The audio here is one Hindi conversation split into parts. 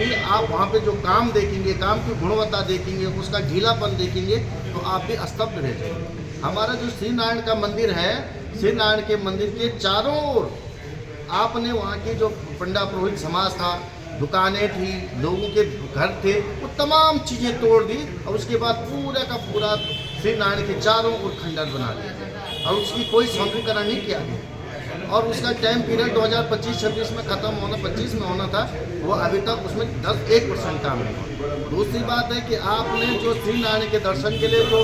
भी आप वहाँ पे जो काम देखेंगे, काम की गुणवत्ता देखेंगे, उसका ढीलापन देखेंगे तो आप भी स्तब्ध रह जाएंगे। हमारा जो श्री नारायण का मंदिर है, श्री नारायण के मंदिर के चारों ओर आपने वहाँ के जो पंडा पुरोहित समाज था, दुकानें थी, लोगों के घर थे, वो तमाम चीज़ें तोड़ दी और उसके बाद पूरा का पूरा श्री नारायण के चारों ओर खंडर बना दिया गया और उसकी कोई सौंदर्यीकरण नहीं किया गया। और उसका टाइम पीरियड 2025-26 में ख़त्म होना, 25 में होना था, वो अभी तक उसमें 1% काम नहीं हुआ। दूसरी बात है कि आपने जो श्री नारायण के दर्शन के लिए जो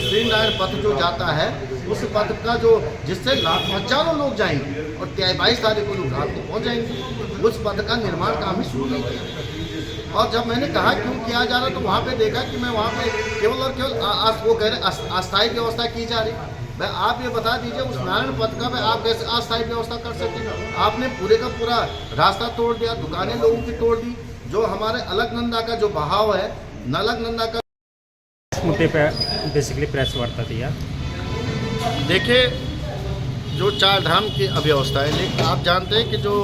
श्री नारायण पथ जो जाता है, उस पथ का जो जिससे हजारों लोग जाएंगे और 22 तारीख को लोग रात को पहुँच जाएंगे, उस पथ का निर्माण काम ही शुरू नहीं किया। और जब मैंने कहा क्यों किया जा रहा, तो वहाँ पे देखा कि मैं वहाँ पे केवल और केवल वो कह रहे अस्थायी व्यवस्था की जा रही। मैं आप ये बता दीजिए उस नारायण पथ का आप कैसे अस्थायी व्यवस्था कर सकते हैं? आपने पूरे का पूरा रास्ता तोड़ दिया, दुकानें लोगों की तोड़ दी। जो हमारे अलकनंदा का जो बहाव है, अलकनंदा का इस मुद्दे पे बेसिकली प्रेस वार्ता दिया। देखिए, जो चार धाम की अव्यवस्था है, लेकिन आप जानते हैं कि जो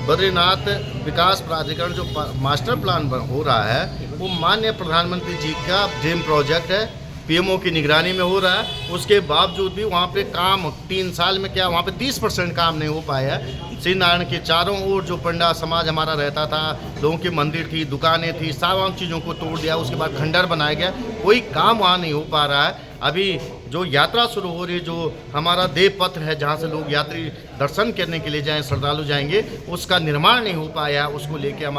बद्रीनाथ विकास प्राधिकरण जो मास्टर प्लान हो रहा है, वो माननीय प्रधानमंत्री जी का ड्रीम प्रोजेक्ट है, पीएमओ की निगरानी में हो रहा है। उसके बावजूद भी वहाँ पे काम 3 साल में क्या वहाँ पे 30% काम नहीं हो पाया है। श्री नारायण के चारों ओर जो पंडा समाज हमारा रहता था, लोगों के मंदिर थी, दुकानें थी, तमाम चीज़ों को तोड़ दिया। उसके बाद खंडर बनाया गया, कोई काम वहाँ नहीं हो पा रहा है। अभी जो यात्रा शुरू हो रही है, जो हमारा देव पथ है, जहाँ से लोग यात्री दर्शन करने के लिए जाएं, श्रद्धालु जाएंगे, उसका निर्माण नहीं हो पाया। उसको लेके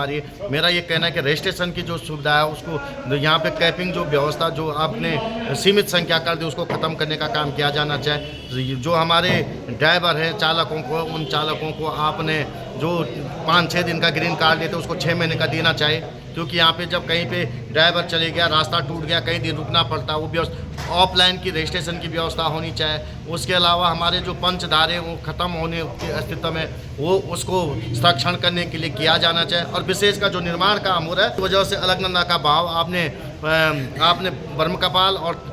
मेरा ये कहना है कि रजिस्ट्रेशन की जो सुविधा है, उसको यहाँ पे कैपिंग जो व्यवस्था जो आपने सीमित संख्या कर दी, उसको ख़त्म करने का काम किया जाना चाहिए। जो हमारे ड्राइवर हैं, चालकों को, उन चालकों को आपने जो 5-6 दिन का ग्रीन कार्ड लेते उसको 6 महीने का देना चाहिए, क्योंकि यहाँ पे जब कहीं पे ड्राइवर चले गया, रास्ता टूट गया, कहीं दिन रुकना पड़ता, वो व्यवस्था ऑफलाइन की रजिस्ट्रेशन की व्यवस्था होनी चाहिए। उसके अलावा हमारे जो पंचधारे वो ख़त्म होने के अस्तित्व में, वो उसको संरक्षण करने के लिए किया जाना चाहिए। और विशेष का जो निर्माण काम हो रहा है, वजह से अलकनंदा का भाव आपने ब्रह्मकपाल और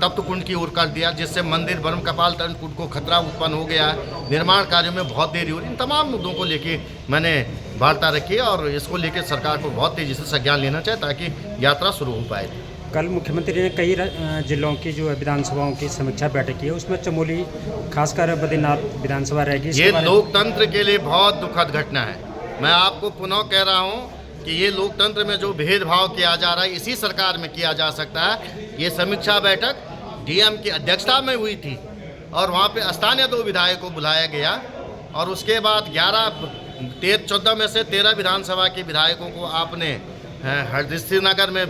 तप्त कुंड की ओर कर दिया, जिससे मंदिर ब्रह्मकपाल तप्त कुंड को खतरा उत्पन्न हो गया है। निर्माण कार्यों में बहुत देरी हो रही। इन तमाम मुद्दों को लेके मैंने वार्ता रखी है और इसको लेके सरकार को बहुत तेज़ी से संज्ञान लेना चाहिए ताकि यात्रा शुरू हो पाए। कल मुख्यमंत्री ने कई जिलों की जो विधानसभाओं की समीक्षा बैठक की है, उसमें चमोली खासकर बद्रीनाथ विधानसभा रहेगी। ये लोकतंत्र के लिए बहुत दुखद घटना है। मैं आपको पुनः कह रहा हूँ कि ये लोकतंत्र में जो भेदभाव किया जा रहा है, इसी सरकार में किया जा सकता है। ये समीक्षा बैठक डीएम की अध्यक्षता में हुई थी और वहाँ पे स्थानीय 2 विधायक को बुलाया गया और उसके बाद 14 में से 13 विधानसभा के विधायकों को आपने श्रीनगर में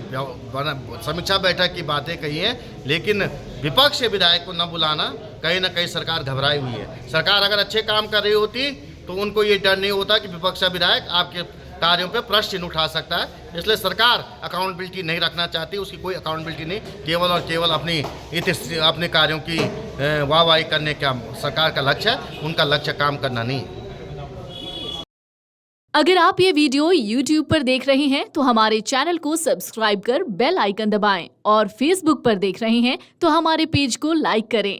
समीक्षा बैठक की बातें कही है, लेकिन विपक्ष के विधायक को न बुलाना, कहीं ना कहीं सरकार घबराई हुई है। सरकार अगर अच्छे काम कर रही होती तो उनको ये डर नहीं होता कि विपक्ष का विधायक आपके कार्यों पे प्रश्न चिन्ह उठा सकता है। इसलिए सरकार अकाउंटेबिलिटी नहीं रखना चाहती, उसकी कोई अकाउंटेबिलिटी नहीं, केवल और केवल अपने कार्यों की वाहवाही करने का सरकार का लक्ष्य है, उनका लक्ष्य काम करना नहीं। अगर आप ये वीडियो YouTube पर देख रहे हैं तो हमारे चैनल को सब्सक्राइब कर बेल आइकन दबाएं और Facebook पर देख रहे हैं तो हमारे पेज को लाइक करें।